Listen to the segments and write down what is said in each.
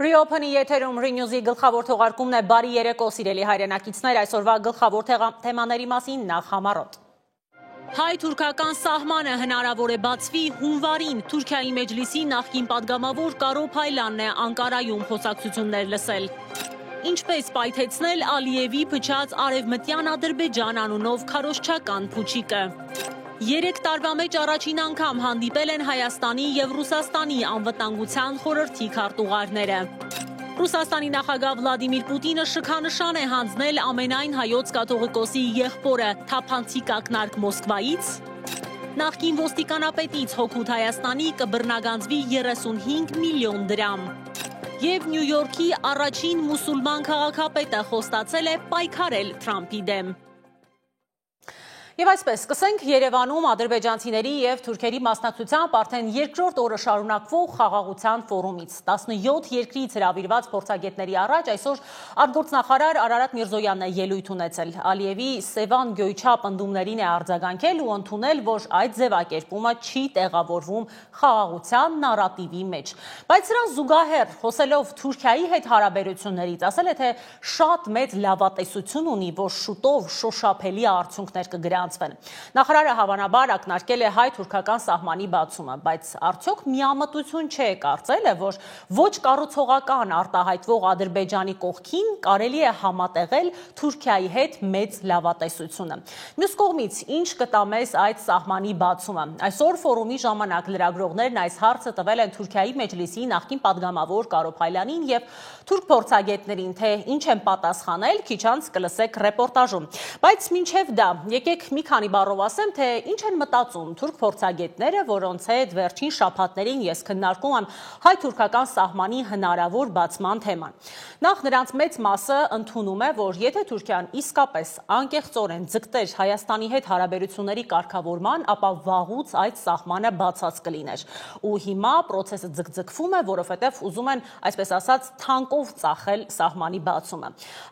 Reopen-ի եթերում Renews-ի գլխավոր թողարկումն է բարի երեկո սիրելի հայրենակիցներ, այսօրվա գլխավոր թեմաների մասին նախ համառոտ։ Հայ-թուրքական սահմանը հնարավոր է բացվի հունվարին, Թուրքիայի մեջլիսի նախկին պատգամավոր Կարո Փայլյանն է Անկարայում խոսակցություններ լսել։ Ինչպես պայթեցնել Ալիևի փչած արևմտյան Ադրբեջան անունով քարոզչական փուչիկը։ 3 տարվա մեջ առաջին անգամ հանդիպել են Հայաստանի և Ռուսաստանի անվտանգության խորհրդի քարտուղարները։ Ռուսաստանի նախագահ Վլադիմիր Պուտինը շքանշան է հանձնել ամենայն հայոց կաթողիկոսի եղբորը, թափանցիկ ակնարկ Մոսկվայից։ Նախկին ոստիկանապետից հօգուտ Հայաստանի կբռնագանձվի 35 միլիոն դրամ։ Եվ Նյու Յորքի առաջին մուսուլման քաղաքապետը խոստացել է պայքարել Թրամփի դեմ։ Եվ այսպես, սկսենք Երևանում ադրբեջանցիների և թուրքերի մասնակցությամբ արդեն երկրորդ օրը շարունակվող խաղաղության ֆորումից։ 17 երկրից հրավիրված փորձագետների առաջ այսօր արտգործնախարար Արարատ Միրզոյանն է ելույթ ունեցել։ Ալիևի Սևան Գյոյչապ ընդդումներին է արձագանքել ու ընդունել, որ այդ ձևակերպումը չի տեղավորվում խաղաղության նարատիվի մեջ։ Բայց սրան զուգահեռ, խոսելով Թուրքիայի հետ հարաբերություններից, ասել է, թե շատ մեծ լավատեսություն ունի, որ շուտով շոշափելի արդյունքներ կգրանցվեն։ Նախարարը հավանաբար ակնարկել է հայ-թուրքական սահմանի բացումը, բայց արդյոք միամտություն չէ կարծել է, որ ոչ կառուցողական արտահայտվող Ադրբեջանի կողքին կարելի է համատեղել Թուրքիայի հետ մեծ լավատեսությունը։ Մյուս կողմից, ինչ կտա մեզ այդ սահմանի բացումը։ Այսօր ֆորումի ժամանակ լրագրողներն այս հարցը տվել են Թուրքիայի մեջլիսի նախկին պատգամավոր Կարո Փայլյանին և թուրք փորձագետներին, թե ինչ են պատասխանել, քիչ անց կլսեք ռեպորտաժում։ Բայց մինչև դա, եկեք մի քանի բառով ասեմ, թե ինչ են մտածում թուրք փորձագետները, որոնց հետ վերջին շաբաթներին ես քննարկում եմ հայ-թուրքական սահմանի հնարավոր բացման թեման։ Նախ նրանց մեծ մասը ընդունում է, որ եթե Թուրքիան իսկապես անկեղծորեն ձգտեր Հայաստանի հետ հարաբերությունների կարգավորման, ապա վաղուց այդ սահմանը բացած կլիներ։ Ու հիմա պրոցեսը ձգձգվում է, որովհետև ուզում են, այսպես ասած, թանկով ծախել սահմանի բացումը։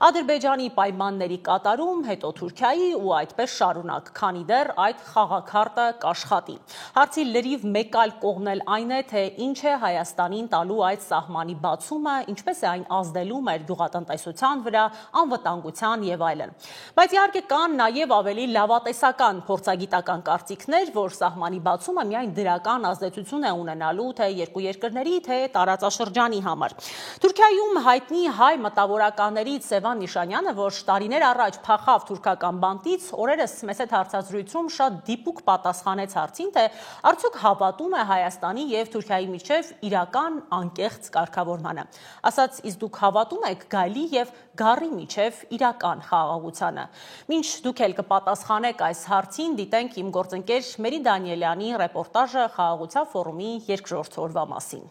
Ադրբեջանի պայմանների կատարում, հետո Թուրքիայի ու այդպես շարունակ, քանի դեռ այդ խաղաքարտը կաշխատի։ Հարցի լրիվ մեկ այլ կողմն էլ այն է, թե ինչ է Հայաստանին տալու այդ սահմանի բացումը, ինչպես է այն ազդելու մեր գյուղատնտեսության վրա, անվտանգության եւ այլն։ Բայց իհարկե կան նաեւ ավելի լավատեսական փորձագիտական կարծիքներ, որ սահմանի բացումը միայն դրական ազդեցություն է ունենալու թե երկու երկրների, թե տարածաշրջանի համար։ Թուրքիայում հայտնի հայ մտավորականներից Սևան Նիշանյանը, որ տարիներ առաջ փախավ թուրքական բանտից, օրերս մեծ հարցազրույցում շատ դիպուկ պատասխանեց հարցին, թե արդյոք հավատում է Հայաստանի եւ Թուրքիայի միջև իրական անկեղծ կարգավորմանը։ Ասաց, իսկ դուք հավատում եք գայլի եւ գառի միջև իրական խաղաղությանը։ Մինչ դուք էլ կպատասխանեք այս հարցին, դիտենք իմ գործընկեր Մերի Դանիելյանի ռեպորտաժը խաղաղության ֆորումի երկրորդ օրվա մասին։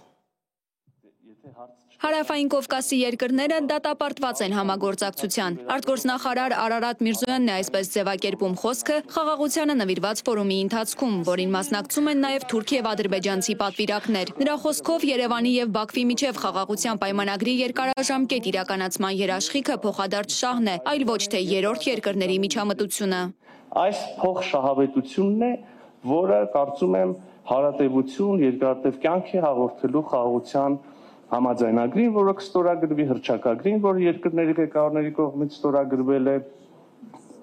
Հարավային Կովկասի երկրները դատապարտված են համագործակցության։ Արտգործնախարար Արարատ Միրզոյանն է այսպես ձևակերպում խոսքը խաղաղությանը նվիրված ֆորումի ընթացքում, որին մասնակցում են նաև թուրք եւ ադրբեջանցի պատվիրակներ։ Նրա խոսքով Երևանի եւ Բաքվի միջև խաղաղության պայմանագրի երկարաժամկետ իրականացման երաշխիքը փոխադարձ շահն է, այլ ոչ թե երրորդ երկրների միջամտությունը։ Այս փոխշահավետությունն է, որը կարծում եմ հարատևություն, երկարատև կյանք է հաղորդելու խաղաղության համաձայնագրին, որը կստորագրվի հռչակագրին, որ երկրների ղեկավարների կողմից ստորագրվել է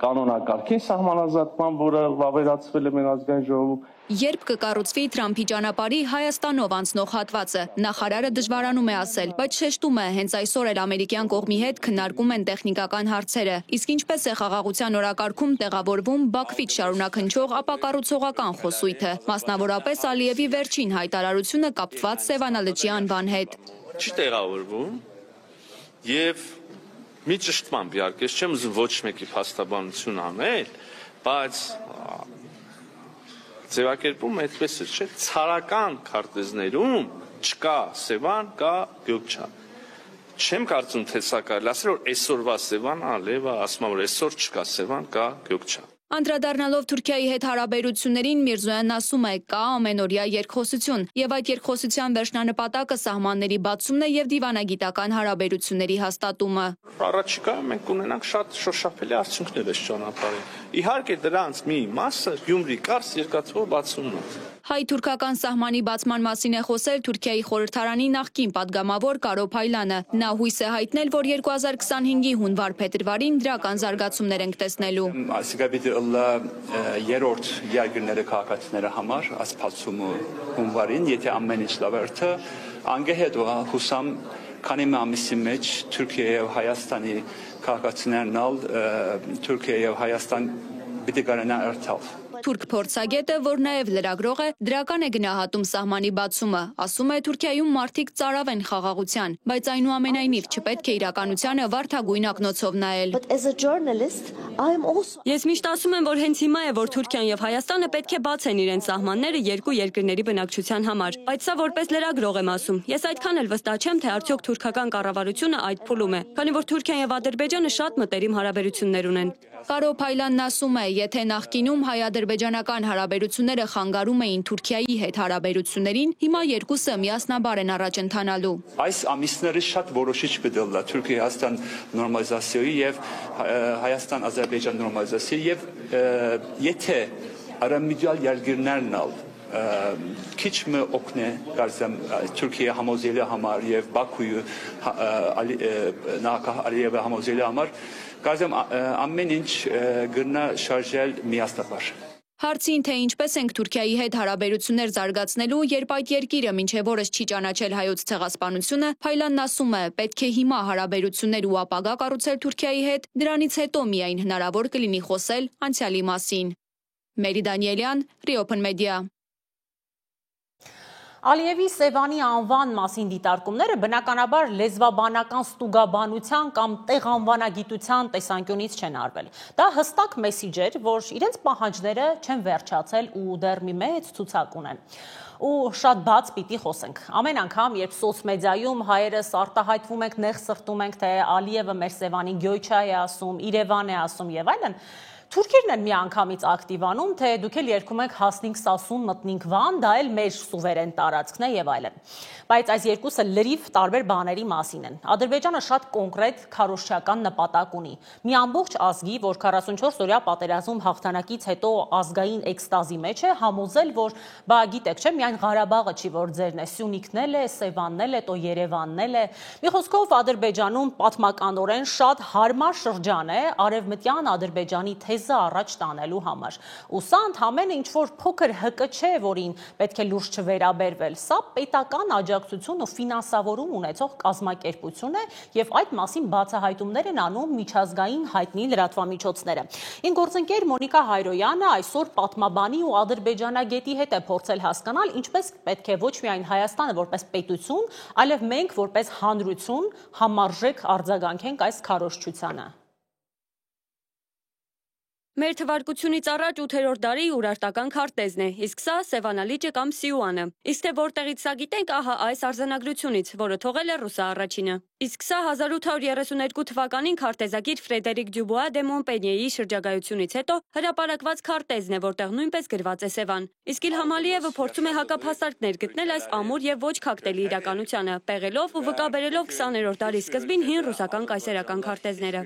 կանոնակարգին սահմանազատման, որը վավերացվել է մեր ազգային ժողովում։ Երբ կկառուցվի Թրամփի ճանապարհի Հայաստանով անցնող հատվածը, նախարարը դժվարանում է ասել, բայց շեշտում է, հենց այսօր էլ ամերիկյան կողմի հետ քննարկում են տեխնիկական հարցերը։ Իսկ ինչպես է խաղաղության օրակարգում տեղավորվում Բաքվից շարունակ հնչող ապակառուցողական խոսույթը, մասնավորապես Ալիևի վերջին հայտարարությունը կապված Սևանալճի անվան հետ։ Չի տեղավորվում եւ մի ճշտմամբ իհարկե չեմ ուզում ոչ մեկի փաստաբանություն անել, բայց ձևակերպում այդպես է, չէ՞, ցարական քարտեզներում չկա Սևան, կա Գյոկչապ։ Չեմ կարծում, թե սա կարելի ասել, որ այսօրվա Սևանը Ալիևը ասում է, որ այսօր չկա Սևան, կա Գյոկչապ։ Անդրադառնալով Թուրքիայի հետ հարաբերություններին, Միրզոյանն ասում է, կա ամենօրյա երկխոսություն, եւ այդ երկխոսության վերջնանպատակը սահմանների բացումն է եւ դիվանագիտական հարաբերությունների հաստատումը։ Առաջիկայում մենք կունենանք շատ շոշափելի արդյունքներ այս ճանապարհին։ Իհարկե դրանց մի մասը Գյումրի Կարս երկաթվող բացումն է։ Հայ-թուրքական սահմանի բացման մասին է խոսել Թուրքիայի խորհրդարանի նախկին падգամավոր Կարո Փայլանը։ Նա հույս է հայտնել, որ 2025-ի հունվար-փետրվարին դրական զարգացումներ ենք տեսնելու։ Այսինքն պիտի ըլլա երրորդ երկրների քաղաքացիները համար ասփացումը հունվարին, եթե ամեն ինչ լավ է, անգեհետ հուսամ քանի ամիսի մեջ Թուրքիա եւ Հայաստանի քաղաքացիներն ալ Թուրքիա եւ Հայաստան պիտի գրանան երթալ։ Թուրք փորձագետը, որ նաև լրագրող է, դրական է գնահատում սահմանի բացումը, ասում է Թուրքիայում մարդիկ ծարավ են խաղաղության, բայց այնուամենայնիվ չպետք է իրականությանը վարդագույն ակնոցով նայել։ Ես միշտ ասում եմ, որ հենց հիմա է, որ Թուրքիան եւ Հայաստանը պետք է բացեն իրենց սահմանները երկու երկրների բնակչության համար, բայց սա որպես լրագրող եմ ասում։ Ես այդքան էլ վստահ չեմ, թե արդյոք թուրքական կառավարությունը այդ փուլում է, քանի որ Թուրքիան եւ Ադրբեջանը շատ մտերիմ հարաբերություններ ունեն։ Կարո Փայլանն ասում է, եթե նախկինում հայ-ադրբեջանական հարաբերությունները խանգարում էին Թուրքիայի հետ հարաբերություններին, հիմա երկուսը միասնաբար են առաջ ընթանալու։ Այս ամիսները շատ որոշիչ բդելա Թուրքիա-Հայաստան նորմալիզացիայի եւ Հայաստան-Ադրբեջան նորմալիզացիայի եւ եթե արամիջալ երկրներն ալ քիչ մը օգնե կարծեմ Թուրքիա համոզելի համար եւ Բաքուի նախագահ Ալիևը համոզելի համար կարծեմ ամեն ինչ գրնա շարժել միասնաբար։ Հարցին, թե ինչպես ենք Թուրքիայի հետ հարաբերություններ զարգացնելու, երբ այդ երկիրը մինչև օրս չի ճանաչել հայոց ցեղասպանությունը, Փայլանն ասում է, պետք է հիմա հարաբերություններ ու ապագա կառուցել Թուրքիայի հետ, դրանից հետո միայն հնարավոր կլինի խոսել անցյալի մասին։ Մերի Դանիելյան, Reopen Media։ Ալիևի Սևանի անվան մասին դիտարկումները բնականաբար լեզվաբանական ստուգաբանության կամ տեղանվանագիտության տեսանկյունից չեն արվել։ Դա հստակ մեսիջ էր, որ իրենց պահանջները չեն վերջացել ու դեռ մի մեծ ցուցակ ունեն։ Ու շատ բաց պիտի խոսենք։ Ամեն անգամ, երբ սոցմեդիայում հայերս արտահայտվում ենք, նեղ սրտում ենք, թե Ալիևը մեր Սևանի Գյոյչա է ասում, Երևան է ասում եւ այլն, թուրքերն են միանգամից ակտիվանում, թե դուք էլ երգում եք հասնենք Սասուն, մտնենք Վան, դա էլ մեր սուվերեն տարածքն է եւ այլն։ Բայց այս երկուսը լրիվ տարբեր բաների մասին են։ Ադրբեջանը շատ կոնկրետ քարոզչական նպատակ ունի։ Մի ամբողջ ազգի, որ 44-օրյա պատերազմում հաղթանակից հետո ազգային էքստազի մեջ է, համոզել, որ բա գիտեք, չէ, միայն Ղարաբաղը չի, որ ձերն է, Սյունիքն էլ է, Սևանն էլ է, տո Երևանն էլ է։ Մի խոսքով Ադրբեջանում պատմականորեն շատ հարմար շրջան է արևմտյան Ադրբեջանի թեզը առաջ տանելու համար։ Ու սա ընդհանրապես ինչ-որ փոքր ՀԿ չէ, որին պետք է լուրջ չվերաբերվել։ Սա պետական աջակցություն ու ֆինանսավորում ունեցող կազմակերպություն է եւ այդ մասին բացահայտումներ են անում միջազգային հայտնի լրատվամիջոցները։ Իմ գործընկեր Մոնիկա Հայրոյանը այսօր պատմաբանի ու ադրբեջանագետի հետ է փորձել հասկանալ, ինչպես պետք է ոչ միայն Հայաստանը որպես պետություն, այլև մենք որպես հանրություն համարժեք արձագանքենք այս քարոզչությանը։ Մեր թվարկությունից առաջ 8-րդ դարի ուրարտական քարտեզն է, իսկ սա Սևանալիճը կամ Սիուանը։ Իսկ թե որտեղից սա գիտենք, ահա այս արձանագրությունից, որը թողել է ռուսա առաջինը։ Իսկ սա 1832 թվականին քարտեզագիր Ֆրեդերիկ Դյուբուա դե Մոնպենիեի շրջագայությունից հետո հրապարակված քարտեզն է, որտեղ նույնպես գրված է Սևան։ Իսկ Իլհամ Ալիևը փորձում է հակափաստարկներ գտնել այս ամուր եւ ոչ քակտելի իրականությանը, պեղելով ու վկաբերելով 20-րդ դարի սկզբին հին ռուսական կայսերական քարտեզները։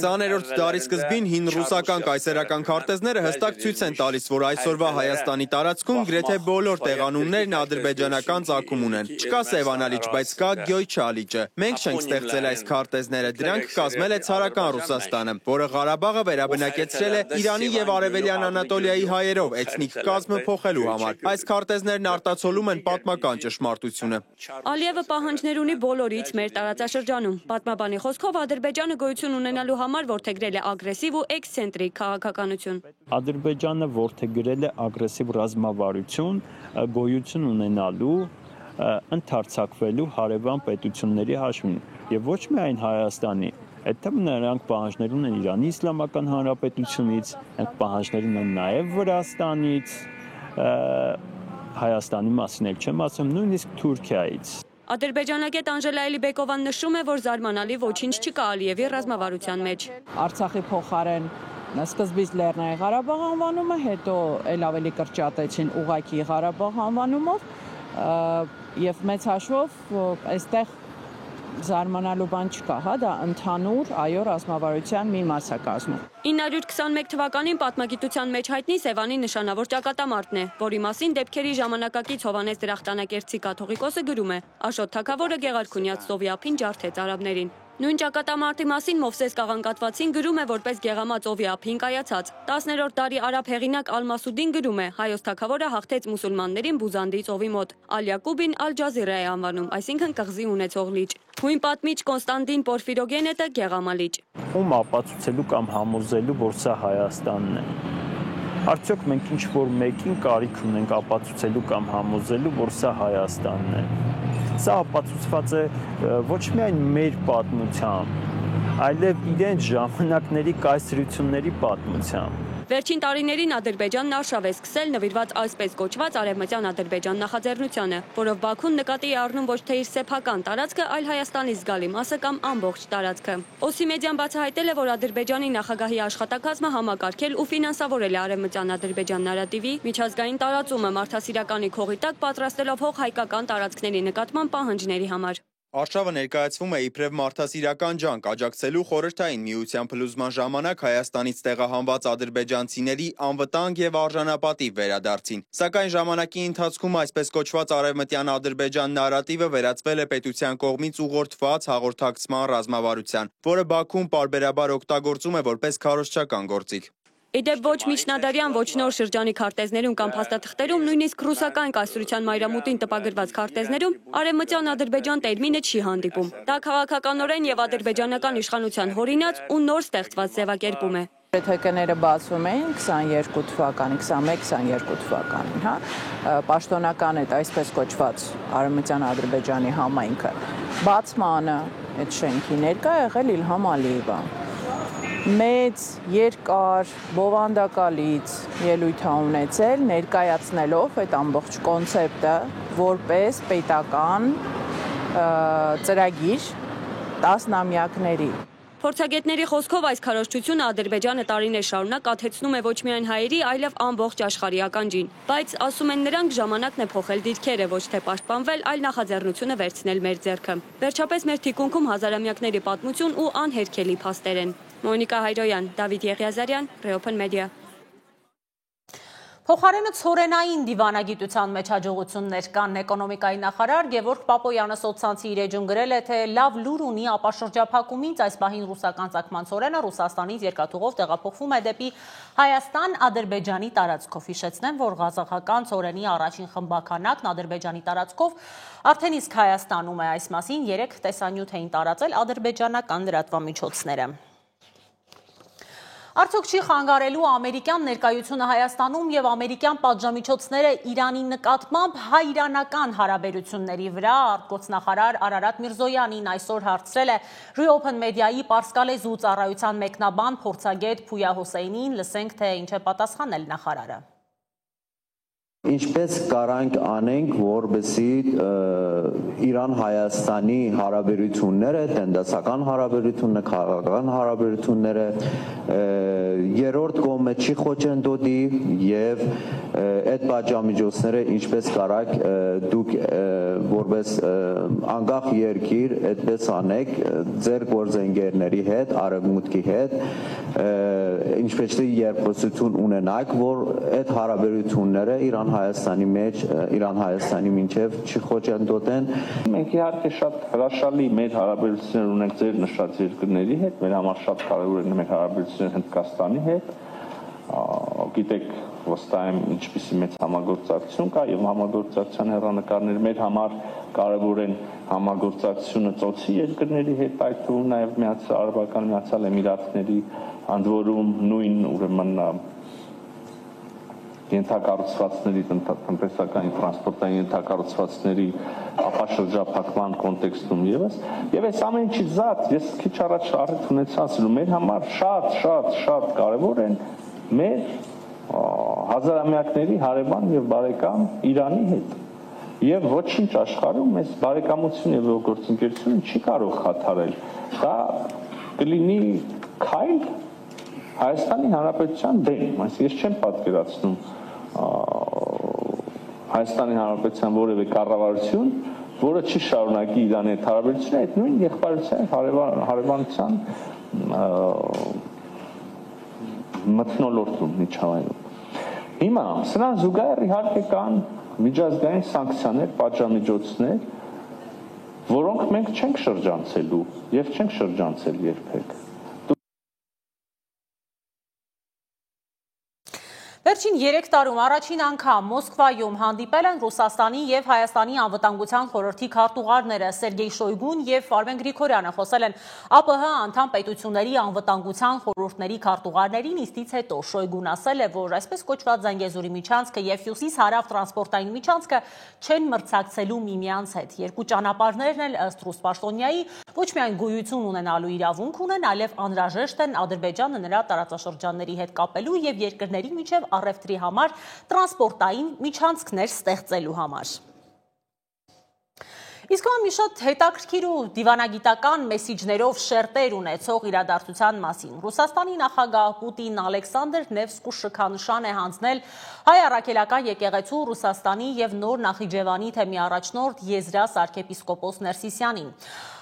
20-րդ դարի սկզբին հին ռուսական կայսերական քարտեզները հստակ ցույց են տալիս, որ այսօրվա Հայաստանի տարածքում գրեթե բոլոր տեղանուններն ադրբեջանական ծագում ունեն։ Չկա Սևանալիճ, բայց կա Գյոյչա լիճը։ Մենք չենք ստեղծել այս քարտեզները, դրանք կազմել է ցարական Ռուսաստանը, որը Ղարաբաղը վերաբնակեցրել է Իրանի եւ Արևելյան Անատոլիայի հայերով էթնիկ կազմը փոխելու համար։ Այս քարտեզներն արտացոլում են պատմական ճշմարտությունը։ Ալիևը պահանջներ ունի բոլորից մեր տարածաշրջանում։ Պատմաբանի խոսքով Ադրբեջանը գոյություն ունենալու համար որդեգրել է ագրեսիվ ու էքսցենտրիկ քաղաքականություն։ Ադրբեջանը որդեգրել է ագրեսիվ ռազմավարություն, գոյություն ունենալու, ընդարձակվելու հարևան պետությունների հաշվին եւ ոչ միայն Հայաստանի, այդտեղ նրանք պահանջներ ունեն Իրանի Իսլամական Հանրապետությունից, նրանք պահանջներ ունեն նաեւ Վրաստանից, Հայաստանի մասին էլ չեմ ասում, նույնիսկ Թուրքիայից։ Ադրբեջանագետ Անժելա Էլիբեկովան նշում է, որ զարմանալի ոչինչ չկա Ալիևի ռազմավարության մեջ։ Արցախի փոխարեն սկզբից Լեռնային Ղարաբաղ անվանումը, հետո էլ ավելի կրճատեցին ուղղակի Ղարաբաղ անվանումով եւ մեծ հաշվով այստեղ զարմանալու բան չկա, հա, դա ընդհանուր այո ռազմավարության մի մաս է կազմում։ 921 թվականին պատմագիտության մեջ հայտնի Սևանի նշանավոր ճակատամարտն է, որի մասին դեպքերի ժամանակակից Հովանես Դրախտանակերտցի կաթողիկոսը գրում է. Աշոտ թագավորը Գեղարքունյաց ծովի ափին ջարդեց արաբներին։ Նույն ճակատամարտի մասին Մովսես Կաղանկատվացին գրում է որպես Գեղամա ծովի ափին կայացած։ 10-րդ դարի արաբ հեղինակ Ալ-Մասուդին գրում է. հայոց թագավորը հաղթեց մուսուլմաններին Բուզանդի ծովի մոտ։ Ալ-Յակուբին Ալ-Ջազիրա է անվանում, այսինքն կղզի ունեցող լիճ։ Հույն պատմիչ Կոնստանտին Պորֆիրոգենետը Գեղամա լիճ։ Ում ապացուցելու կամ համոզելու, որ սա Հայաստանն է։ Արդյոք մենք ինչ-որ մեկին կարիք ունենք ապացուցելու կամ համոզելու, որ սա Հայաստանն է։ Սա ապացուցված է ոչ միայն մեր պատմությամբ, այլև իրենց ժամանակների կայսրությունների պատմությամբ։ Վերջին տարիներին Ադրբեջանն արշավ է սկսել նվիրված այսպես կոչված Արևմտյան Ադրբեջան նախաձեռնությանը, որով Բաքուն նկատի է առնում ոչ թե իր սեփական տարածքը, այլ Հայաստանի զգալի մասը կամ ամբողջ տարածքը։ Օսի մեդիան բացահայտել է, որ Ադրբեջանի նախագահի աշխատակազմը համակարգել ու ֆինանսավորել է Արևմտյան Ադրբեջան նարատիվի միջազգային տարածումը մարդասիրականի քողի տակ պատրաստելով հող հայկական տարածքների նկատմամբ պահանջների համար։ Արշավը ներկայացվում է իբրև մարդասիրական ջանք աջակցելու խորհրդային միության փլուզման ժամանակ Հայաստանից տեղահանված ադրբեջանցիների անվտանգ եւ արժանապատիվ վերադարձին։ Սակայն ժամանակի ընթացքում այսպես կոչված Արևմտյան Ադրբեջան նարատիվը վերածվել է պետության կողմից ուղղորդված հաղորդակցման ռազմավարության, որը Բաքուն պարբերաբար օգտագործում է որպես քարոզչական գործիք։ Իդեպ ոչ միջնադարյան, ոչ նոր շրջանի քարտեզներում կամ փաստաթղթերում, նույնիսկ ռուսական կայսրության մայրամուտին տպագրված քարտեզներում Արևմտյան Ադրբեջան տերմինը չի հանդիպում։ Դա քաղաքականորեն եւ ադրբեջանական իշխանության հորինած ու նոր ստեղծված ձևակերպում է։ Թեքները բացվում էին 22 թվականին, 21-22 թվականին, հա, պաշտոնական այդ այսպես կոչված Արևմտյան Ադրբեջանի համայնքը։ Բացմանը այդ շենքի ներկա եղել Իլհամ Ալիևը։ Մեծ, երկար, բովանդակալից ելույթ է ունեցել, ներկայացնելով այդ ամբողջ կոնցեպտը որպես պետական ծրագիր 10-ամյակների։ Փորձագետների խոսքով այս քարոզչությունը Ադրբեջանը տարիներ շարունակ աթեցնում է ոչ միայն հայերի, այլև ամբողջ աշխարհի ականջին, բայց ասում են նրանք ժամանակն է փոխել դիրքերը, ոչ թե պաշտպանվել, այլ նախաձեռնությունը վերցնել մեր ձեռքը։ Վերջապես մեր թիկունքում հազարամյակների պատմություն ու անհերքելի փաստեր են։ Մոնիկա Հայրոյան, Դավիթ Եղիազարյան, Reopen Media։ Փոխարենը ցորենային դիվանագիտության մեջ հաջողություններ կան էկոնոմիկայի նախարար Գևորգ Պապոյանը սոցցանցի իր էջում գրել է, թե լավ լուր ունի ապաշրջափակումից այս պահին ռուսական ծագման ցորենը Ռուսաստանից երկաթուղով տեղափոխվում է դեպի Հայաստան Ադրբեջանի տարածքով։ Հիշեցնեմ, որ ղազախական ցորենի առաջին խմբականակն Ադրբեջանի տարածքով արդեն իսկ Հայաստանում է, այս մասին 3 տեսանյութ էին տարածել ադրբեջանական լրատվամիջոցները։ Արդյոք չի խանգարելու ամերիկյան ներկայությունը Հայաստանում եւ ամերիկյան պատժամիջոցները Իրանի նկատմամբ հայ-իրանական հարաբերությունների վրա, արտգործնախարար Արարատ Միրզոյանին այսօր հարցրել է Reopen Media-ի Պարսկալեզու ծառայության մեկնաբան փորձագետ Փույա Հոսեյնին, լսենք թե ինչ է պատասխանել նախարարը։ Ինչպես կարանք անենք, որպեսզի Իրան-Հայաստանի հարաբերությունները, տնտեսական հարաբերությունները, քաղաքական հարաբերությունները երրորդ կողմը չի խոչընդոտի եւ այդ պատժամիջոցները ինչպես կարաք դուք որպես անկախ երկիր այդպես անեք ձեր գործընկերների հետ, արևմուտքի հետ, ինչպես երբոսություն ունենաք, որ այդ հարաբերությունները Իրան-Հայաստանի մեջ, Իրան-Հայաստանի մինչև չի խոչընդոտեն։ Մենք իհարկե շատ հրաշալի մեր հարաբերություններ ունենք ձեր նշած երկրների հետ, մեր համար շատ կարևոր են մեր հարաբերությունները Հնդկաստանի հետ։ Գիտեք, վստահ եմ ինչպիսի մեծ համագործակցություն կա եւ համագործակցության հեռանկարներ մեր համար կարևոր են համագործակցությունը ծոցի երկրների հետ, այդ թվում նաեւ Արաբական Միացյալ Էմիրատների, ընդ որում նույն ուրեմն ենթակառուցվածքների տնտեսական տրանսպորտային ենթակառուցվածքների ապաշրջափակման կոնտեքստում եւս եւ այս ամեն ինչից զատ ես քիչ առաջ առիթ ունեցա ասելու մեր համար շատ կարեւոր են մեր հազարամյակների հարևան եւ բարեկամ Իրանի հետ եւ ոչինչ աշխարհում այս բարեկամություն եւ գործընկերությունը չի կարող խաթարել դա կլինի քայլ Հայաստանի Հանրապետության դեմ, այսինքն ես չեմ պատկերացնում Հայաստանի Հանրապետության որևէ կառավարություն, որը չի շարունակի իրան այդ հարաբերությունները, այդ նույն եղբայրության հարևանության մթնոլորտում միջավայրում։ Հիմա սրան զուգահեռ իհարկե կան միջազգային սանկցիաներ, պատժամիջոցներ, որոնք մենք չենք շրջանցելու եւ չենք շրջանցել երբեք։ Վերջին 3 տարում առաջին անգամ Մոսկվայում հանդիպել են Ռուսաստանի եւ Հայաստանի անվտանգության խորհրդի քարտուղարները Սերգեյ Շոյգուն եւ Արմեն Գրիգորյանը խոսել են ԱՊՀ անդամ պետությունների անվտանգության խորհուրդների քարտուղարներին, իստից հետո Շոյգուն ասել է, որ այսպես կոչված Զանգեզուրի միջանցքը եւ Հյուսիս-Հարավ տրանսպորտային միջանցքը չեն մրցակցելու միմյանց հետ։ Երկու ճանապարհներն էլ ըստ ռուս պաշտոնյայի ոչ միայն գոյություն ունենալու իրավունք ունեն, այլև անհրաժեշտ են Ադրբեջանը նրա տարածաշրջանների հետ կապելու եւ երկրների միջև առևտրի համար տրանսպորտային միջանցքներ ստեղծելու համար։ Իսկ մի շատ հետաքրքիր ու դիվանագիտական մեսիջներով շերտեր ունեցող իրադարձության մասին։ Ռուսաստանի նախագահ Պուտին Ալեքսանդր Նևսկու շքանշան է հանձնել հայ առաքելական եկեղեցու Ռուսաստանի եւ Նոր Նախիջևանի թեմի առաջնորդ Եզրաս arczepiskopos Ներսիսյանին։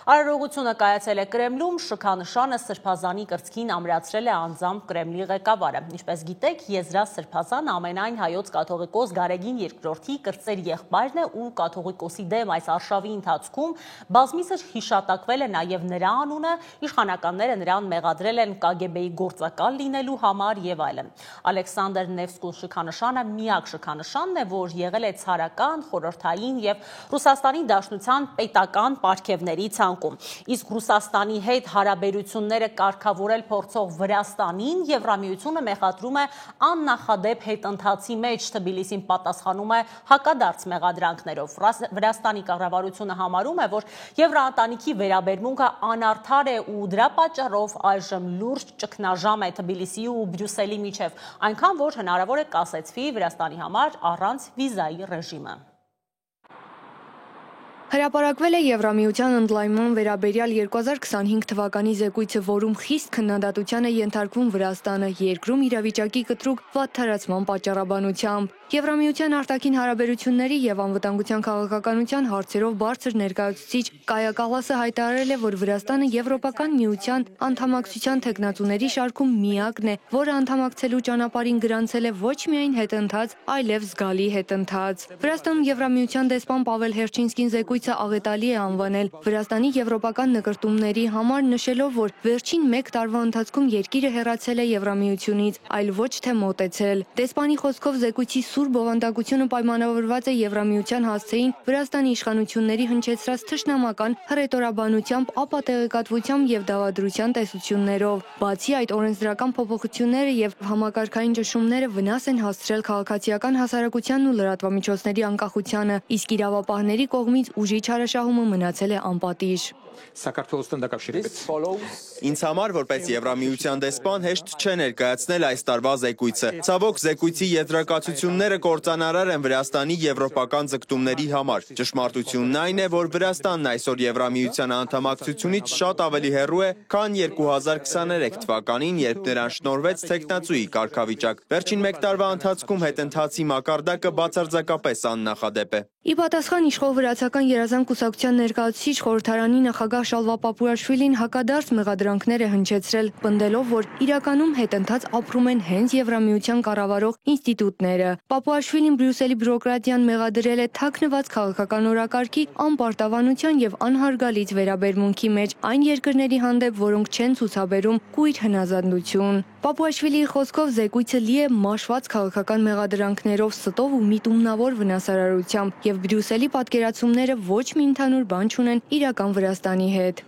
Արարողությունը կայացել է Կրեմլում, շքանշանը Սրբազանի կրծքին ամրացրել է անձամբ Կրեմլի ղեկավարը։ Ինչպես գիտեք, Եզրաս Սրբազանը ամենայն հայոց կաթողիկոս Գարեգին II-ի կրտսեր եղբայրն է ու կաթողիկոսի դեմ այս արշավի ընթացքում բազմիցս հիշատակվել է նաև նրա անունը, իշխանականները նրան մեղադրել են KGB-ի գործակալ լինելու համար եւ այլն։ Ալեքսանդր Նևսկու շքանշանը միակ շքանշանն է, որ եղել է ցարական, խորհրդային եւ Ռուսաստանի Դաշնության պետական պարգևների ցանկում։ Իսկ Ռուսաստանի հետ հարաբերությունները կարգավորել փորձող Վրաստանին Եվրամիությունը մեղադրում է աննախադեպ հետընթացի մեջ, Թբիլիսին պատասխանում է հակադարձ մեղադրանքներով։ Վրաստանի կառավարությունը համարում է, որ Եվրաընտանիքի վերաբերմունքը անարդար է ու դրա պատճառով այժմ լուրջ ճգնաժամ է Թբիլիսի ու Բրյուսելի միջև, այնքան որ հնարավոր է կասեցվի Վրաստանի համար առանց վիզայի ռեժիմը։ Հրապարակվել է Եվրամիության ընդլայնման վերաբերյալ 2025 թվականի զեկույցը, որում խիստ քննադատության է ենթարկվում Վրաստանը երկրում իրավիճակի կտրուկ վատթարացման պատճառաբանությամբ։ Եվրամիության արտաքին հարաբերությունների եւ անվտանգության քաղաքականության հարցերով բարձր ներկայացուցիչ Կայա Կալասը հայտարարել է, որ Վրաստանը Եվրոպական միության անդամակցության թեկնածուների շարքում միակն է, որը անդամակցելու ճանապարհին գրանցել է ոչ միայն հետընթաց, այլև զգալի հետընթաց։ Վրաստանում Եվրամիության դեսպան Պավել Հերչինսկին զեկույցը աղետալի է անվանել Վրաստանի եվրոպական նկրտումների համար, նշելով, որ վերջին 1 տարվա ընթացքում երկիրը հեռացել է Եվրամիությունից, այլ ոչ թե մոտեցել։ Դեսպանի խոսքով զեկույցի սուր բովանդակությունը պայմանավորված է Եվրամիության հասցեին Վրաստանի իշխանությունների հնչեցրած թշնամական հռետորաբանությամբ, ապատեղեկատվությամբ եւ դավադրության տեսություններով։ Բացի այդ, օրենսդրական փոփոխությունները եւ համակարգային ճնշումները վնաս են հասցրել քաղաքացիական հասարակությանն ու լրատվամիջոցների անկախությանը, իսկ իրավապահների կողմից ուժի չարաշահումը մնացել է անպատիժ։ Ինձ համար, որպես Եվրամիության դեսպան, հեշտ չէ ներկայացնել այս տարվա զեկույցը։ Ցավոք, զեկույցի եզրակացությունները կործանարար են Վրաստանի եվրոպական ձգտումների համար։ Ճշմարտությունն այն է, որ Վրաստանն այսօր Եվրամիության անդամակցությունից շատ ավելի հեռու է, քան 2023 թվականին, երբ նրան շնորհվեց թեկնածուի կարգավիճակ։ Վերջին 1 տարվա ընթացքում հետընթացի մակարդակը բացարձակապես աննախադեպ է։ Ի պատասխան իշխող վրացական երազանք կուսակցության ներկայացուցիչ խորհրդարանի նախագահ Շալվա Պապուաշվիլին հակադարձ մեղադրանքներ է հնչեցրել, պնդելով, որ իրականում հետընթաց ապրում են հենց Եվրամիության կառավարող ինստիտուտները։ Պապուաշվիլին Բրյուսելի բյուրոկրատիան մեղադրել է թաքնված քաղաքական օրակարգի անպարտավանության եւ անհարգալից վերաբերմունքի մեջ այն երկրների հանդեպ, որոնք չեն ցուցաբերում կույր հնազանդություն։ Պապուաշվիլիի խոսքով զեկույցը լի է մաշված քաղաքական մեղադրանքներով, ստով ու միտումնավոր վնասարարությամբ եւ Բրյուսելի պատկերացումները ոչ մի ընդհանուր բան չունեն իրական Վրաստանի հետ։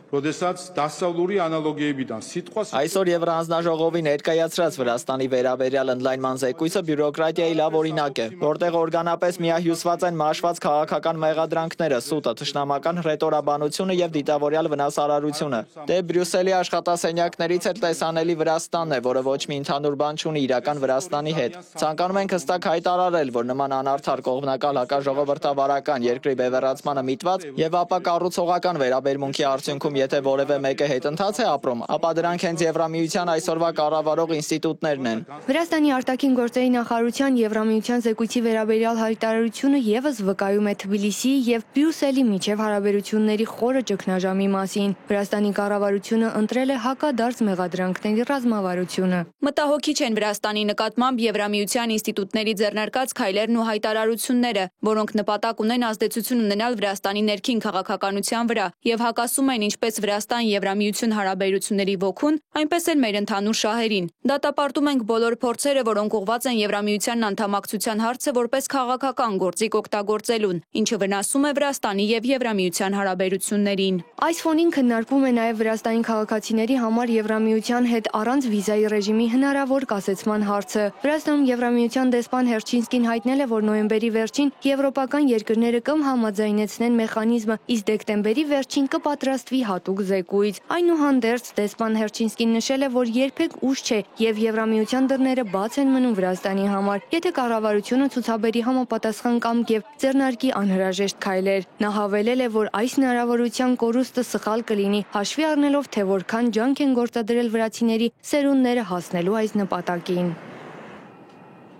Այսօր Եվրահանձնաժողովի ներկայացրած Վրաստանի վերաբերյալ ընդլայնման զեկույցը բյուրոկրատիայի լավ օրինակ է, որտեղ օրգանապես միահյուսված են մաշված քաղաքական մեղադրանքները, սուտը, թշնամական հռետորաբանությունը եւ դիտավորյալ վնասարարությունը։ Դե Բրյուսելի աշխատասենյակներից էլ տեսանելի Վրաստանն է, որը ոչ մի ընդհանուր բան չունի իրական Վրաստանի հետ։ Ցանկանում ենք հստակ հայտարարել, որ նման անարդար կողմնակալ հակաժողովրդավարական երկրի բևեռացմանը միտված եւ ապա կառուցողական վերաբերմունքի արդյունքում եթե որևէ մեկը հետընթաց է ապրում, ապա դրանք հենց Եվրամիության այսօրվա կառավարող ինստիտուտներն են։ Վրաստանի արտաքին գործերի նախարարության Եվրամիության զեկույցի վերաբերյալ հայտարարությունը եւս վկայում է Թբիլիսիի եւ Բրյուսելի միջև հարաբերությունների խորը ճգնաժամի մասին։ Վրաստանի կառավարությունը ընտրել է հակադարձ մեղադրանքների ռազմավարությունը։ Մտահոգիչ են Վրաստանի նկատմամբ Եվրամիության ինստիտուտների ձեռնարկած քայլերն ու հայտարարությունները, որոնք նպատակ ունեն ազդեցություն ունենալ Վրաստանի ներքին քաղաքականության վրա եւ հակասում են ինչպես Վրաստան-Եվրամիություն հարաբերությունների ոգուն, այնպես էլ մեր ընդհանուր շահերին։ Դատապարտում ենք բոլոր փորձերը, որոնք ուղղված են Եվրամիության անդամակցության հարցը որպես քաղաքական գործիք օգտագործելուն, ինչը վնասում է Վրաստանի եւ Եվրամիության հարաբերություններին։ Այս ֆոնին քննարկվում է նաև Վրաստանի քաղաքացիների համար Եվրամիության հետ առանց վիզայի ռեժիմի հնարավոր կասեցման հարցը։ Վրաստանում Եվրամիության դեսպան Հերչինսկին հայտնել է, որ նոյեմբերի վերջին եվրոպական երկրները կհամաձայնեցնեն մեխանիզմը, իսկ դեկտեմբերի վերջին կպատրաստվի հատուկ զեկույց։ Այնուհանդերձ դեսպան Հերչինսկին նշել է, որ երբեք ուշ չէ եւ Եվրամիության դռները բաց են մնում Վրաստանի համար, եթե կառավարությունը ցուցաբերի համապատասխան կամք եւ ձեռնարկի անհրաժեշտ քայլեր։ Նա հավելել է, որ այս հնարավորության կորուստը սխալ կլինի, հաշվի առնելով, թե որքան ջանք են գործադրել վրացիների սերունդները հասնելու այս նպատակին։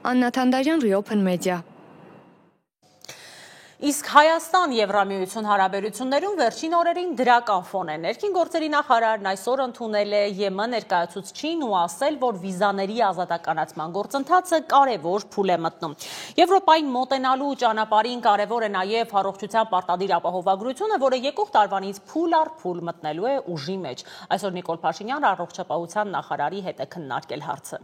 Աննա Թանդարյան, Open Media։ Իսկ Հայաստան-Եվրամիություն հարաբերություններում վերջին օրերին դրական ֆոն է։ Ներքին գործերի նախարարն այսօր ընդունել է ԵՄ ներկայացուցչին ու ասել, որ վիզաների ազատականացման գործընթացը կարևոր փուլ է մտնում։ Եվրոպային մոտենալու ճանապարհին կարևոր է նաև առողջության պարտադիր ապահովագրությունը, որը եկող տարվանից փուլ առ փուլ մտնելու է ուժի մեջ։ Այսօր Նիկոլ Փաշինյանը առողջապահության նախարարի հետ է քննարկել հարցը։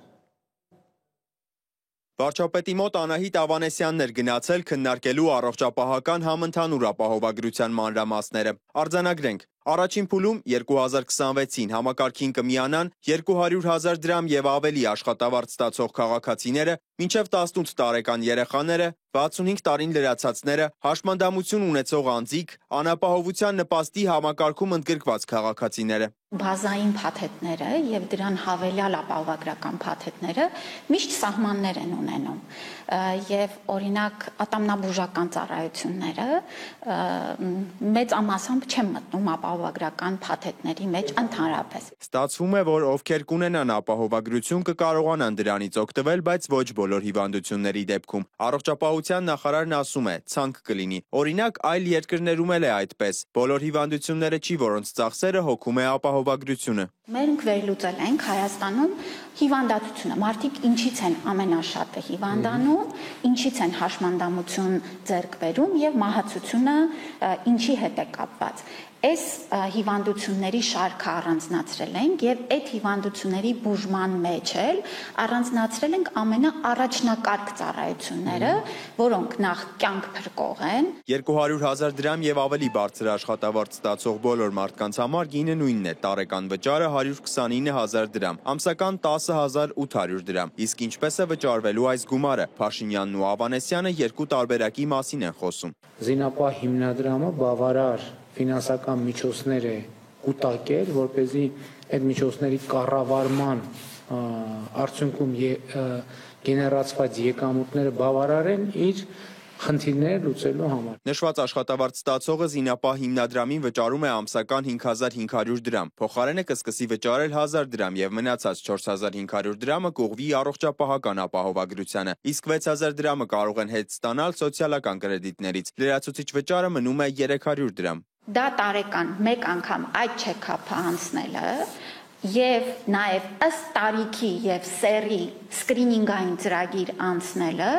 Վարչապետի մոտ Անահիտ Ավանեսյանն էր գնացել քննարկելու առողջապահական համընդհանուր ապահովագրության մանրամասները։ Արձանագրենք, առաջին փուլում 2026-ին համակարգին կմիանան 200,000 դրամ եւ ավելի աշխատավարձ ստացող քաղաքացիները, մինչև 18 տարեկան երեխաները, 65 տարին լրացածները, հաշմանդամություն ունեցող անձիկ, անապահովության նպաստի համակարգում ընդգրկված քաղաքացիները։ Բազային փաթեթները եւ դրան հավելյալ ապահովագրական փաթեթները միշտ սահմաններ են ունենում եւ օրինակ ատամնաբուժական ծառայությունները մեծամասամբ չեն մտնում ապահովագրական փաթեթների մեջ ընդհանրապես։ Ստացվում է, որ ովքեր կունենան ապահովագրություն կկարողանան դրանից օգտվել, բայց ոչ բոլոր հիվանդությունների դեպքում։ Առողջապահության նախարարն ասում է, ցանկ կլինի։ Օրինակ, այլ երկրներում էլ է այդպես։ Բոլոր հիվանդությունները չի, որոնց ծախսերը հոգում է ապահովագրությունը։ Մենք վերլուծել ենք Հայաստանում հիվանդացությունը, մարդիկ ինչից են ամենաշատը հիվանդանում, ինչից են հաշմանդամություն ձեռք բերում եւ մահացությունը ինչի հետ է կապված։ Այս հիվանդությունների շարքը առանձնացրել ենք եւ այդ հիվանդությունների բուժման մեջ էլ առանձնացրել ենք ամենաառաջնակարգ ծառայությունները, որոնք նախ կյանք փրկող են։ 200,000 դրամ եւ ավելի բարձր աշխատավարձ ստացող բոլոր մարդկանց համար գինը նույնն է, տարեկան վճարը 129,000 դրամ, ամսական 10,800 դրամ։ Իսկ ինչպես է վճարվելու այս գումարը, Փաշինյանն ու Ավանեսյանը երկու տարբերակի մասին են խոսում։ Զինապահ հիմնադրամը բավարար ֆինանսական միջոցներ է կուտակել, որպեսզի այդ միջոցների կառավարման արդյունքում գեներացված եկամուտները բավարարեն իր խնդիրները լուծելու համար։ Նշված աշխատավարձ ստացողը Զինապահ հիմնադրամին վճարում է ամսական 5,500 դրամ, փոխարենը կսկսի վճարել 1,000 դրամ եւ մնացած 4,500 դրամը կուղղվի առողջապահական ապահովագրությանը, իսկ 6,000 դրամը կարող են հետ ստանալ սոցիալական կրեդիտներից։ Լրացուցիչ վճարը մնում է 300 դրամ։ Դա տարեկան մեկ անգամ այդ չեքափը անցնելը եւ նաեւ ըստ տարիքի եւ սերի սկրինինգային ծրագիր անցնելը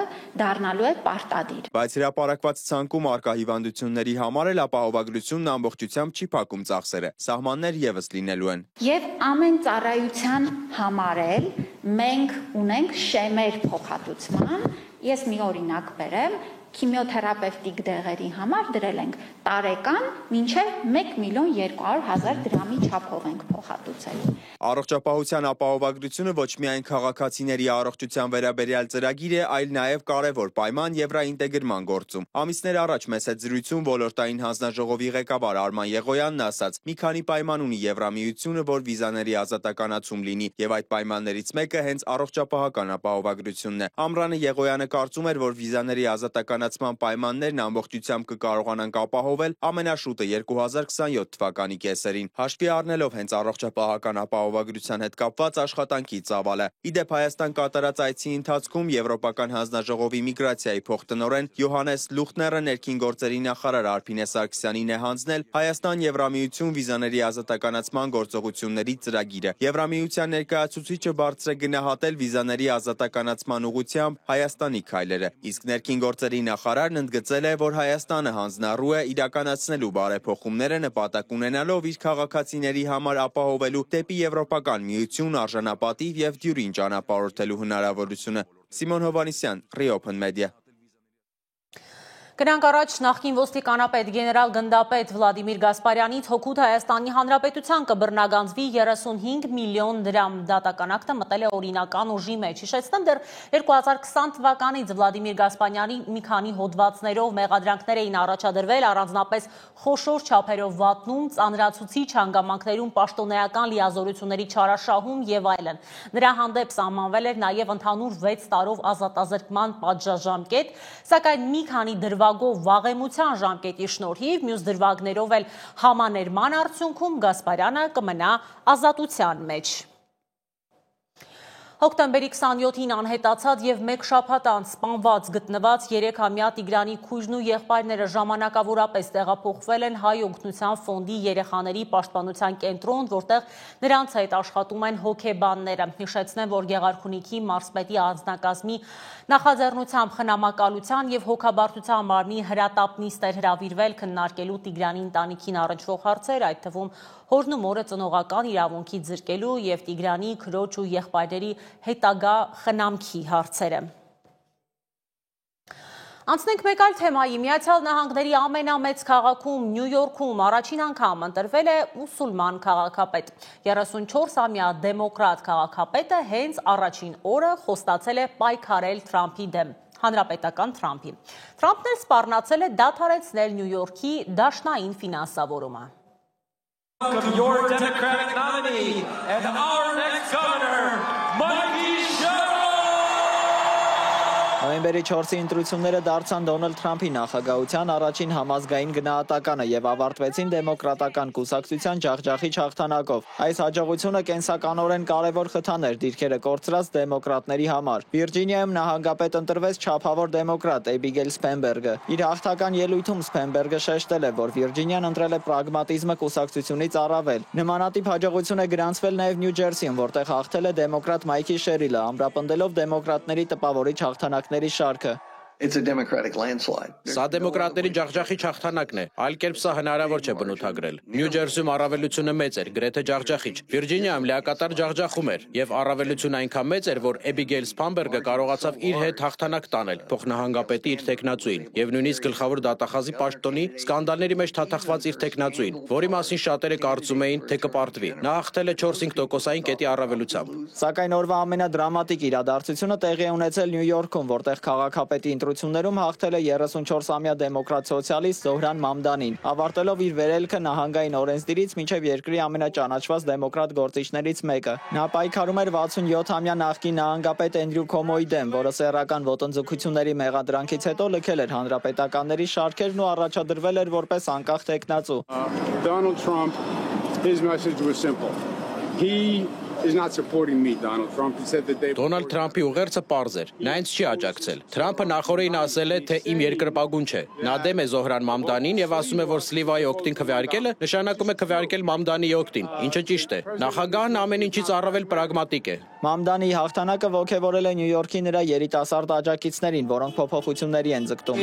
դառնալու է պարտադիր։ Բայց հրապարակված ցանկում արկա հիվանդությունների համար էլ ապահովագրությունն ամբողջությամբ չի փակում ծախսերը, սահմաններ եւս լինելու են։ Եվ ամեն ծառայության համար էլ մենք ունենք շեմեր փոխհատուցման։ Ես մի օրինակ բերեմ, քիմիոթերապևտիկ դեղերի համար դրել ենք տարեկան մինչև 1.200.000 դրամի չափով ենք փոխհատուցել։ Առողջապահության ապահովագրությունը ոչ միայն քաղաքացիների առողջության վերաբերյալ ծրագիր է, այլ նաև կարևոր պայման եվրաինտեգրման գործում։ Ամիսներ առաջ մեծ հետ զրույցում ոլորտային հանձնաժողովի ղեկավար Արման Եղոյանն ասաց. մի քանի պայման ունի Եվրամիությունը, որ վիզաների ազատականացում լինի, եւ այդ պայմաններից մեկը հենց առողջապահական ապահովագրությունն է։ Ամրանը Եղոյանը կարծում էր, որ վիզաների ազատականացման պայմաններն ամբողջությամբ կկարողանանք ապահովել ամենաշուտը 2027 թվականի կեսերին, հաշվի առնելով հենց առողջապահական ապահովագրության հետ կապված աշխատանքի ծավալը։ Իդեպ Հայաստան կատարած այցի ընթացքում Եվրոպական հանձնաժողովի միգրացիայի փոխտնօրեն Յոհանես Լուխները ներքին գործերի նախարար Արփինե Սարգսյանին է հանձնել Հայաստան-Եվրամիություն վիզաների ազատականացման գործողությունների ծրագիրը։ Եվրամիության ներկայացուցիչը բարձր է գնահատել վիզաների ազատականացման ուղղությամբ Հայաստանի քայլերը, իսկ ներքին գործերի նախարարն ընդգծել է, որ Հայաստանը հանձնառու է իրականացնելու բարեփոխումները նպատակ ունենալով իր քաղաքացիների համար ապահովելու դեպի Եվրոպական միություն արժանապատիվ եւ դյուրին ճանապարհորդելու հնարավորությունը։ Սիմոն Հովանիսյան, Reopen Media։ Գնանք առաջ նախկին ոստիկանապետ գեներալ գնդապետ Վլադիմիր Գասպարյանից հօգուտ Հայաստանի Հանրապետության կբռնագանձվի 35 միլիոն դրամ դատական ակտը մտել է օրինական ուժի մեջ։ Հիշեցնեմ, դեռ 2020 թվականից Վլադիմիր Գասպարյանի մի քանի հոդվածներով մեղադրանքներ էին առաջադրվել, առանձնապես խոշոր չափերով վատնում, ծանրացուցիչ հանգամանքներում պաշտոնեական լիազորությունների չարաշահում եւ այլն։ Նրա հանդեպ սահմանվել էր նաեւ ընդհանուր 6 տարով ազատազրկման պատժաժամկետ, սակայն մի քանի դրվագով վաղեմության ժամկետի շնորհիվ մյուս դրվագներով էլ համաներման արդյունքում Գասպարյանը կմնա ազատության մեջ։ Հոկտեմբերի 27-ին անհետացած եւ մեկ շաբաթ անց սպանված գտնված 3-ամյա Տիգրանի քույրն ու եղբայրները ժամանակավորապես տեղափոխվել են Հայ օգնության ֆոնդի երեխաների պաշտպանության կենտրոն, որտեղ նրանց հետ աշխատում են հոգեբանները։ Հիշեցնեմ, որ Գեղարքունիքի մարզպետի անձնակազմի նախաձեռնությամբ խնամակալության եւ հոգաբարձության մարմնի հրատապնիստ էր հրավիրվել քննարկելու Տիգրանի ընտանիքին առնչվող հարցեր, այդ թվում հորն ու մորը ծնողական իրավունքից զրկելու եւ Տիգրանի քրոջ ու եղբայրերի հետագա խնամքի հարցերը։ Անցնենք մեկ այլ թեմայի։ Միացյալ Նահանգների ամենամեծ քաղաքում Նյու Յորքում առաջին անգամ ընտրվել է մուսուլման քաղաքապետ։ 34-ամյա դեմոկրատ քաղաքապետը հենց առաջին օրը խոստացել է պայքարել Թրամփի դեմ, հանրապետական Թրամփի։ Թրամփն էլ սպառնացել է դադարեցնել Նյու Յորքի դաշնային ֆինանսավորումը։ Your Democratic nominee and our next governor, Mikey Sherrill! Նոյեմբերի 4-ի ընտրությունները դարձան Դոնալդ Թրամփի նախագահության առաջին համազգային գնահատականը եւ ավարտվեցին դեմոկրատական կուսակցության ջախջախիչ հաղթանակով։ Այս հաջողությունը կենսականորեն կարևոր խթան էր դիրքերը կորցրած դեմոկրատների համար։ Վիրջինիայում նահանգապետ ընտրվեց չափավոր դեմոկրատ Էբիգեյլ Սփենբերգը։ Իր հաղթական ելույթում Սփենբերգը շեշտել է, որ Վիրջինիան ընտրել է պրագմատիզմը կուսակցությունից առավել։ Նմանատիպ հաջողություն է գրանցվել նաեւ Նյու Ջերսիում, որտեղ հաղթել է դեմոկրատ Մայքի Շերիլը, ամրապնդելով դեմոկրատների տպավորիչ հաղթանակների շարքը։ Սա դեմոկրատների ջախջախիչ հաղթանակն է, այլ կերպ սա հնարավոր չէ բնութագրել։ Նյու Ջերսիում առավելությունը մեծ էր, գրեթե ջախջախիչ։ Վիրջինիայում լիակատար ջախջախում էր, եւ առավելությունը այնքան մեծ էր, որ Էբիգեյլ Սփենբերգը կարողացավ իր հետ հաղթանակ տանել փոխնահանգապետի իր տեխնացուին եւ նույնիսկ գլխավոր դատախազի պաշտոնի սկանդալների մեջ թաթախված իր տեխնացուին, որի մասին շատերը կարծում էին, թե կպարտվի։ Նա հաղթել է 4-5%-ային կետի առավելությամբ։ Սակայն օրվա ամենադրամատիկ իրադարձությունը տեղի է ունեցել Նյու Յորքում, որտեղ քաղաքապետի ընտրություններում հաղթել է 34-ամյա դեմոկրատ սոցիալիստ Զոհրան Մամդանին, ավարտելով իր վերելքը նահանգային օրենսդիրից մինչև երկրի ամենաճանաչված դեմոկրատ գործիչներից մեկը։ Նա պայքարում էր 67-ամյա նախկին նահանգապետ Էնդրյու Քոմոյի դեմ, որը սեռական ոտնձգությունների մեղադրանքից հետո լքել էր հանրապետականների շարքերն ու առաջադրվել էր որպես անկախ թեկնածու։ Donald Trump, his message was simple. He is not supporting me, Donald Trump. He said that they Դոնալդ Թրամփի ուղերձը պարզ էր։ Նա ինձ չի աջակցել։ Թրամփը նախորդին ասել է, թե իմ երկրպագուն չէ։ Նա դեմ է Զոհրան Մամդանին եւ ասում է, որ Սլիվայի օգտին քվեարկելը նշանակում է քվեարկել Մամդանի օգտին, ինչը ճիշտ է։ Նախագահն ամեն ինչից առավել պրագմատիկ է։ Մամդանի հաղթանակը ողջևորել է Նյու Յորքի նրա երիտասարդ աջակիցներին, որոնք փոփոխությունների են ձգտում։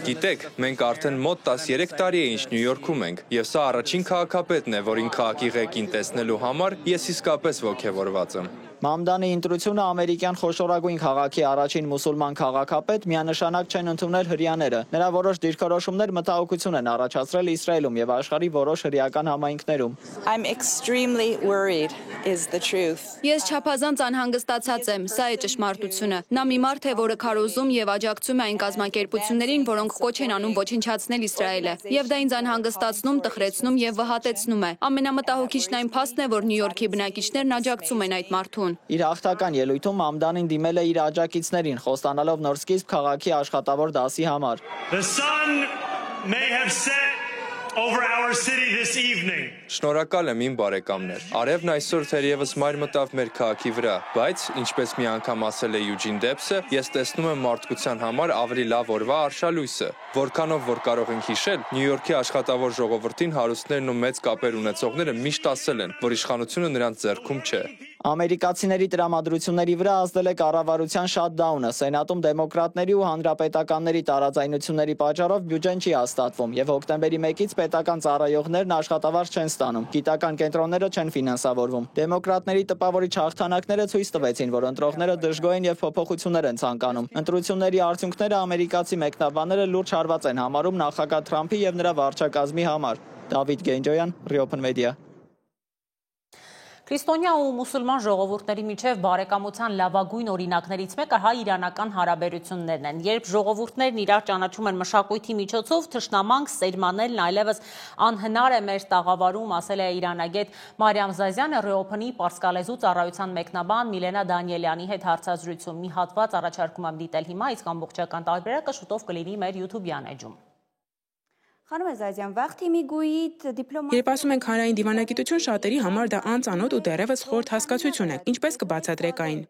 Գիտեք, մենք արդեն մոտ 13 տարի է ինչ Նյու Յորքում ենք, եւ սա առաջին քաղաքապետն է, որին քաղաքի ղեկին տեսնելու համար ես իսկապես ողջևորված եմ։ Մամդանի ընտրությունը ամերիկյան խոշորագույն քաղաքի առաջին մուսուլման քաղաքապետ միանշանակ չեն ընդունել հրեաները։ Նրա որոշ դիրքորոշումներ մտահոգություն են առաջացրել Իսրայելում եւ աշխարհի որոշ հրեական համայնքներում։ I'm extremely worried is the truth. Ես չափազանց անհանգստացած եմ, սա է ճշմարտությունը։ Նա մի մարդ է, որը քարոզում եւ աջակցում է այն կազմակերպություններին, որոնք կոչ են անում ոչնչացնել Իսրայելը։ Եվ դա ինձ անհանգստացնում, տխրեցնում եւ վհատեցնում է։ Ամենամտահոգիչն այն փաստն է, որ Նյու Յորքի բնակիչներն աջակցում են այդ մարդուն։ Իր հաղթական ելույթում Մամդանին դիմել է իր աջակիցներին, խոստանալով նոր սկիզբ քաղաքի աշխատավոր դասի համար։ The sun may have set over our city this evening. Շնորհակալ եմ իմ բարեկամներ։ Արևն այսօր թերևս մայր մտավ մեր քաղաքի վրա, բայց ինչպես մի անգամ ասել է Յուջին Դեպսը, ես տեսնում եմ մարդկության համար ավելի լավ օրվա արշալույսը։ Որքանով որ կարող ենք հիշել, Նյու Յորքի աշխատավոր ժողովրդին հարուստներն ու մեծ կապեր ունեցողները միշտ ասել են, որ իշխանությունը նրանց ձեռքում չէ։ Ամերիկացիների տրամադրությունների վրա ազդել է կառավարության շատդաունը։ Սենատում դեմոկրատների ու հանրապետականների տարաձայնությունների պատճառով բյուջեն չի հաստատվում եւ հոկտեմբերի 1-ից պետական ծառայողներն աշխատավարձ չեն ստանում։ Գիտական կենտրոնները չեն ֆինանսավորվում։ Դեմոկրատների տպավորիչ հաղթանակները ցույց տվեցին, որ ընտրողները դժգոհ են եւ փոփոխություններ են ցանկանում։ Ընտրությունների արդյունքները ամերիկացի մեկնաբանները լուրջ հարված են համարում նախագահ Թրամփի եւ նրա վարչակազմի համար։ Դավիթ Գենջոյան, Reopen Media։ Քրիստոնյա ու մուսուլման ժողովուրդների միջև բարեկամության լավագույն օրինակներից մեկը հայ-իրանական հարաբերություններն են։ Երբ ժողովուրդներն իրար ճանաչում են մշակույթի միջոցով, թշնամանք սերմանելն այլևս անհնար է մեր տաղավարում, ասել է իրանագետ Մարիամ Զազյանը Reopen-ի պարսկալեզու ծառայության մեկնաբան Միլենա Դանիելյանի հետ հարցազրույցում։ Մի հատված առաջարկում եմ դիտել հիմա, իսկ ամբողջական տարբերակը շուտով կլինի մեր YouTube-յան էջում։ Երբ ասում ենք հանրային դիվանագիտություն, շատերի համար դա անծանոթ ու դեռևս խորհրդ հասկացություն է։ Ինչպես կբացատրեք այն։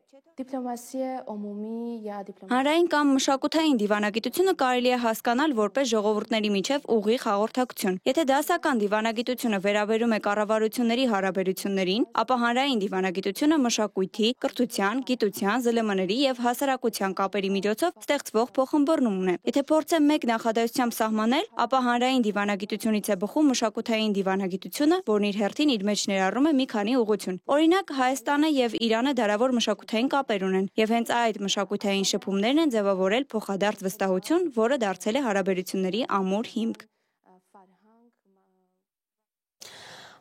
Հանրային կամ մշակութային դիվանագիտությունը կարելի է հասկանալ որպես ժողովուրդների միջև ուղիղ հաղորդակցություն։ Եթե դասական դիվանագիտությունը վերաբերում է կառավարությունների հարաբերություններին, ապա հանրային դիվանագիտությունը մշակույթի, կրթության, գիտության, ԶԼՄ-ների եւ հասարակության կապերի միջոցով ստեղծվող փոխըմբռնումն է։ Եթե փորձեմ մեկ նախադասությամբ սահմանել, ապա հանրային դիվանագիտությունից է բխում մշակութային դիվանագիտությունը, որն իր հերթին իր մեջ ներառում է մի քանի ուղղություն։ Օրինակ, Հայաստանը եւ Իրանը դարավոր մշակութային կապեր ունեն, եւ հենց այդ մշակութային շփումներն են ձևավորել փոխադարձ վստահություն, որը դարձել է հարաբերությունների ամուր հիմք։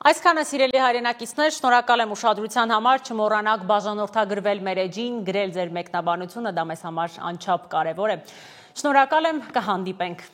Այսքանը սիրելի հայրենակիցներ, շնորհակալ եմ ուշադրության համար, չմոռանաք բաժանորդագրվել մեր էջին, գրել ձեր մեկնաբանությունը, դա մեզ համար անչափ կարևոր է։ Շնորհակալ եմ, կհանդիպենք։